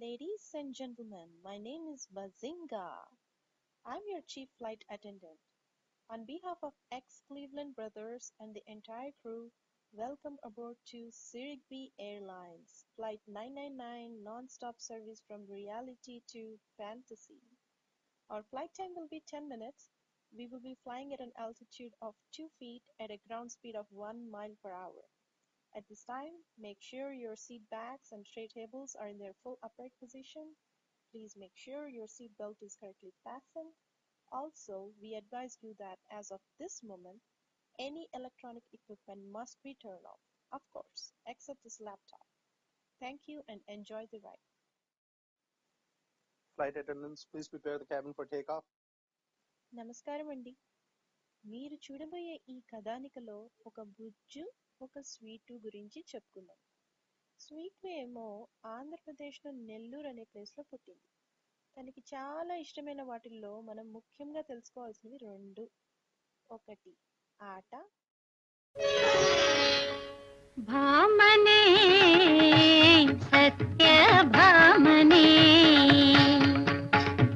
Ladies and gentlemen, my name is Bazinga. I'm your chief flight attendant. On behalf of ex-Cleveland Brothers and the entire crew, welcome aboard to Sirigby Airlines, Flight 999 non-stop service from reality to fantasy. Our flight time will be 10 minutes. We will be flying at an altitude of 2 feet at a ground speed of 1 mile per hour. At this time, make sure your seat backs and tray tables are in their full upright position. Please make sure your seat belt is correctly fastened. Also, we advise you that as of this moment, any electronic equipment must be turned off, of course, except this laptop. Thank you and enjoy the ride. Flight attendants, please prepare the cabin for takeoff. నమస్కారం అండి. మీరు చూడబోయే ఈ కథానికలో ఒక బుజ్జు ఒక sweet గురించి చెప్పుకుందాం. Sweet ఏమో ఆంధ్రప్రదేశ్లో నెల్లూరు అనే ప్లేస్లో పుట్టింది. తనకి చాలా ఇష్టమైన వాటిల్లో మనం ముఖ్యంగా తెలుసుకోవాల్సినవి రెండు. ఒకటి ఆట, భామనే సత్యభామనే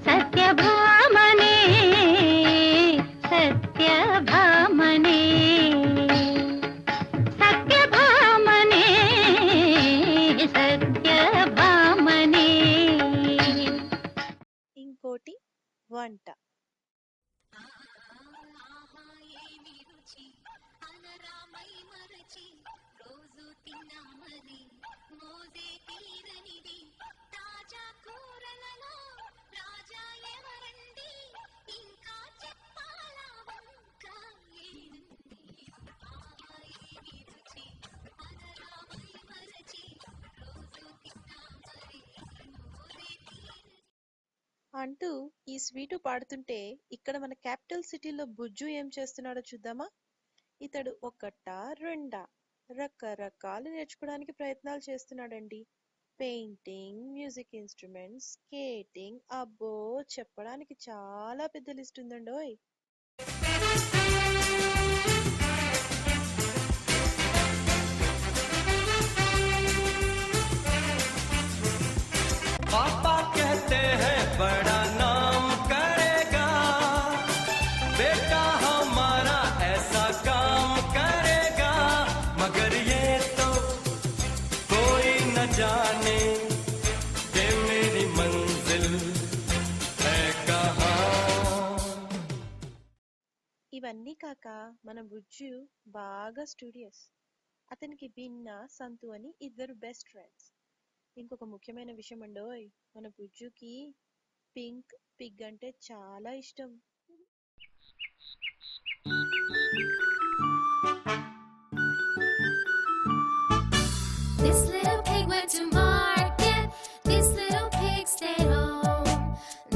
సత్యభామనే సత్యభామనే సత్యభామనే సత్యభామనే. ఇంకోటి వంట. అంటూ ఈ స్వీటు పాడుతుంటే ఇక్కడ మన క్యాపిటల్ సిటీలో బుజ్జు ఏం చేస్తున్నాడో చూద్దామా. ఇతడు ఒకటా రెండా రకరకాలు నేర్చుకోవడానికి ప్రయత్నాలు చేస్తున్నాడండి. పెయింటింగ్, మ్యూజిక్ ఇన్స్ట్రుమెంట్స్, స్కేటింగ్, అబ్బో చెప్పడానికి చాలా పెద్ద లిస్ట్ ఉందండోయ్. पापा कहते हैं बड़ा नाम करेगा, बेटा हमारा ऐसा काम करेगा, मगर ये तो कोई न जाने कि मेरी मंजिल है कहाँ. ఇవన్నీ కాక మన బుజ్జు బాగా స్టూడియస్. అతనికి భిన్న, సంతు అని ఇద్దరు బెస్ట్ ఫ్రెండ్స్. ఇంకొక ముఖ్యమైన విషయం అండోయ్, మన బుజ్జుకి పింక్ పిగ్ అంటే చాలా ఇష్టం. This little pig went to market. This little pig stayed home.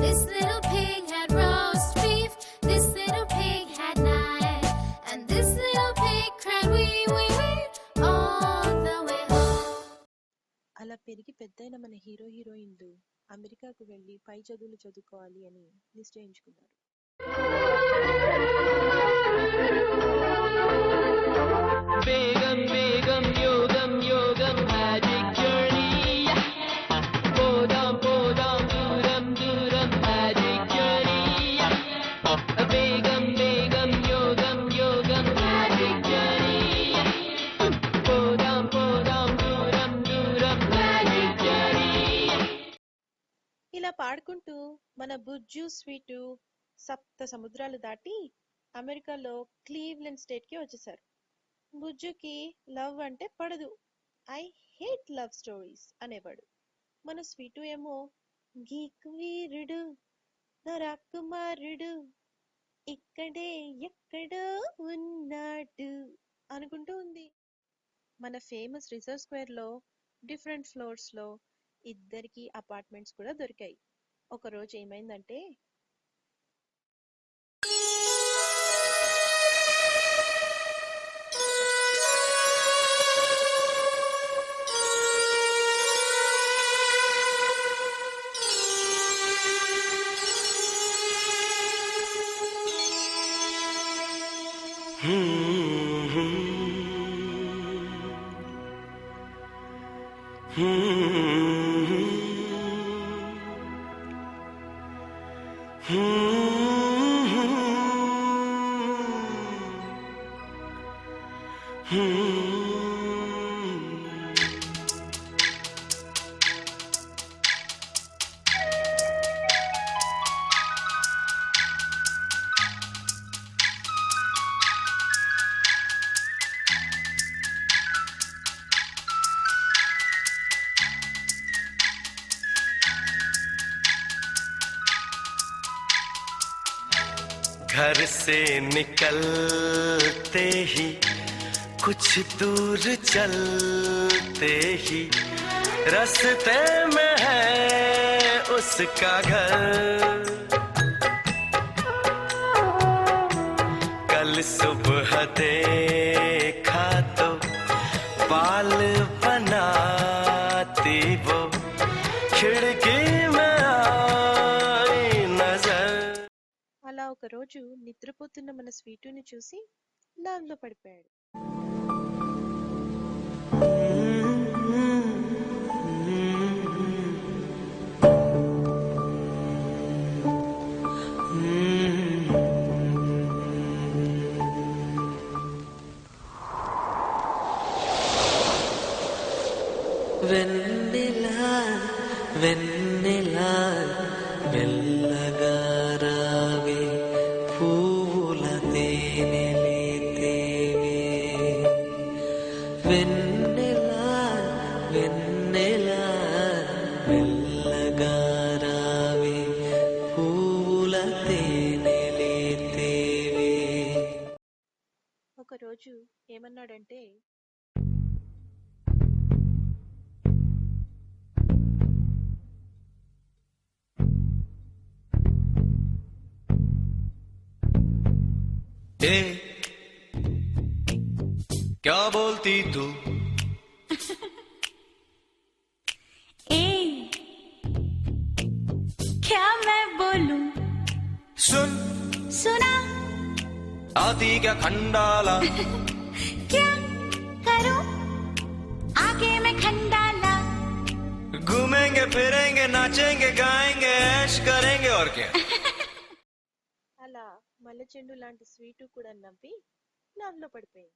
This little pig had roast beef. This little pig had nine. And this little pig cried wee wee wee all the way home. అలా పెరిగి పెద్దయిన మన హీరోయిన్లు అమెరికాకు వెళ్ళి పై చదువులు చదువుకోవాలి అని నిశ్చయించుకున్నారు. వేగం వేగం యోగం యోగం మ్యాజిక్ జర్నీ, పోదాం పోదాం దూరం దూరం మ్యాజిక్ జర్నీ, వేగం వేగం యోగం యోగం మ్యాజిక్ జర్నీ, పోదాం పోదాం దూరం దూరం మ్యాజిక్ జర్నీ. ఇలా పాడుకుంటూ మన బుజ్జు స్వీటు సప్త సముద్రాలు దాటి అమెరికాలో క్లీవ్లెండ్ స్టేట్ కి వచ్చేసారు. బుజ్జుకి లవ్ అంటే పడదు. ఐ హేట్ లవ్ స్టోరీస్ అనేవాడు. మన స్వీటు ఏమో గీక్ వీరుడు నా రాకుమారుడు ఇక్కడే ఎక్కడో ఉన్నాడు అనుకుంటూ ఉంది. మన ఫేమస్ రిజర్వ్ స్క్వేర్ లో డిఫరెంట్ ఫ్లోర్స్ లో ఇద్దరికి అపార్ట్మెంట్స్ కూడా దొరికాయి. ఒక రోజు ఏమైందంటే, घर से निकलते ही कुछ दूर चलते ही रास्ते में है उसका घर। कल सुबह देखा तो बाल बनाती वो खिड़की में आई नजर। అలా ఒకరోజు నిద్రపోతున్న మన స్వీటుని చూసి లవ్లో పడిపోయాడు. వెన్నెలా వెన్నెలా మెల్లగా రావే పూల తేనెలే తేవే. వెన్నెలా వెన్నెలా మెల్లగా రావే పూల తేనెలే తేవే. ఒకరోజు ఏమన్నాడంటే, ए, क्या बोलती तू? ए क्या मैं बोलूं? सुन सुना आती क्या खंडाला? क्या करूं आगे मैं खंडाला? घूमेंगे फिरेंगे नाचेंगे गाएंगे ऐश करेंगे और क्या। అలా మల్లెచెండు లాంటి స్వీటు కూడా నవ్వి లవ్లో పడిపోయింది.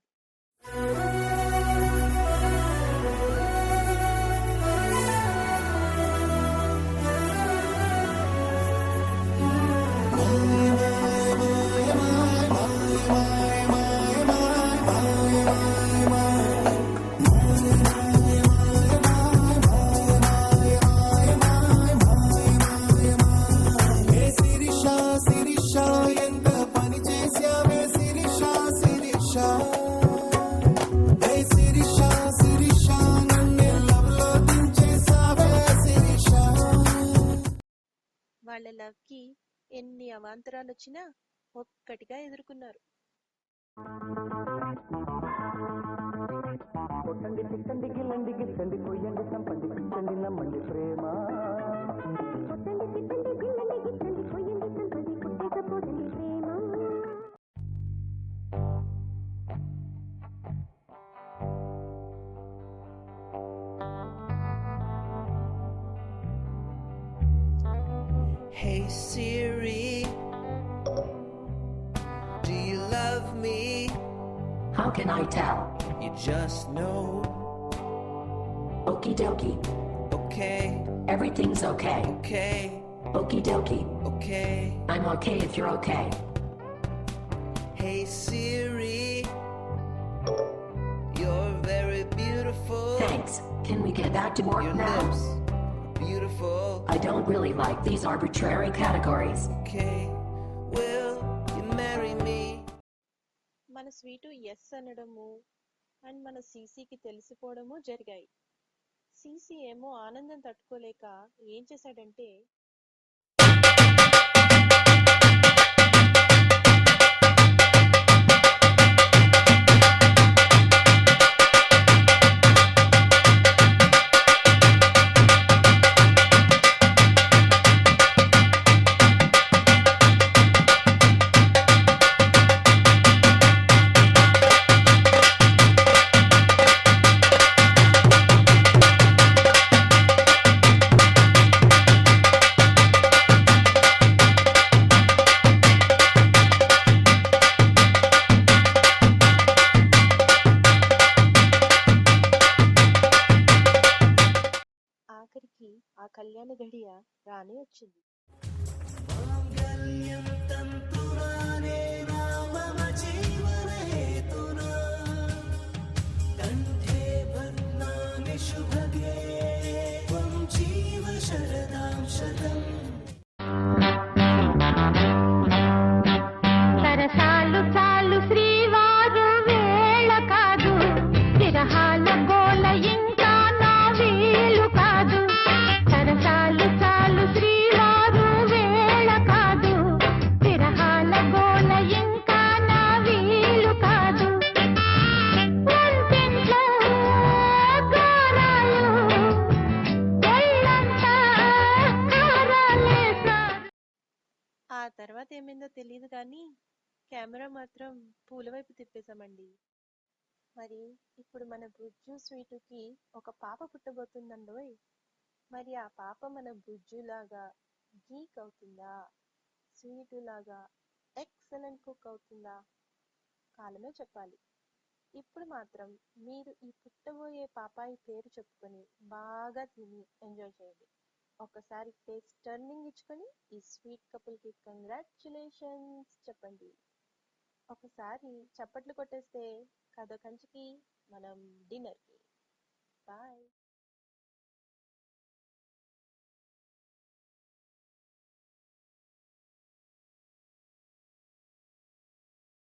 వాళ్ళ లవ్ కి ఎన్ని అవాంతరాలు వచ్చినా ఒక్కటిగా ఎదుర్కొన్నారు. కొట్టండి తిట్టండి గిల్లండి గిట్టండి కొయ్యండి చంపండి పిచ్చండి నమ్మండి ప్రేమ. కొట్టండి తిట్టండి గిల్లండి గిట్టండి కొయ్యండి చంపండి పుట్టకపోదండి ప్రేమ. Hey Siri, do you love me? How can I tell? You just know. Okie dokie. Okay, Everything's okay. okay, Okie dokie. okay. I'm okay if you're okay. Hey Siri, you're very beautiful. Thanks. Can we get back to work Your now? lips are beautiful. I don't really like these arbitrary categories. Okay, will you marry me? మన sweet yes అనడము and మన సీసీకి తెలిసిపోవడము జరిగాయి. CC ఏమో ఆనందం తట్టుకోలేక ఏం చేశాడంటే, ఆఖరికి ఆ కళ్యాణ గడియ రానే వచ్చింది. తర్వాత ఏమైందో తెలియదు కానీ కెమెరా మాత్రం పూల వైపు తిప్పేశామండి. మరి ఇప్పుడు మన బుజ్జు స్వీటుకి ఒక పాప పుట్టబోతుందండోయ్. మరి ఆ పాప మన బుజ్జులాగా గీక్ అవుతుందా, స్వీటులాగా ఎక్సలెంట్ కుక్ అవుతుందా? కాలమే చెప్పాలి. ఇప్పుడు మాత్రం మీరు ఈ పుట్టబోయే పాపాయి పేరు చెప్పుకొని బాగా తిని ఎంజాయ్ చేయండి. ఒకసారి టేస్ట్ టర్నింగ్ ఇచ్చుకొని ఈ స్వీట్ కపుల్కి కంగ్రాచులేషన్స్ చెప్పండి. ఒకసారి చప్పట్లు కొట్టేస్తే కథ కంచికి మనం డిన్నర్కి. బాయ్.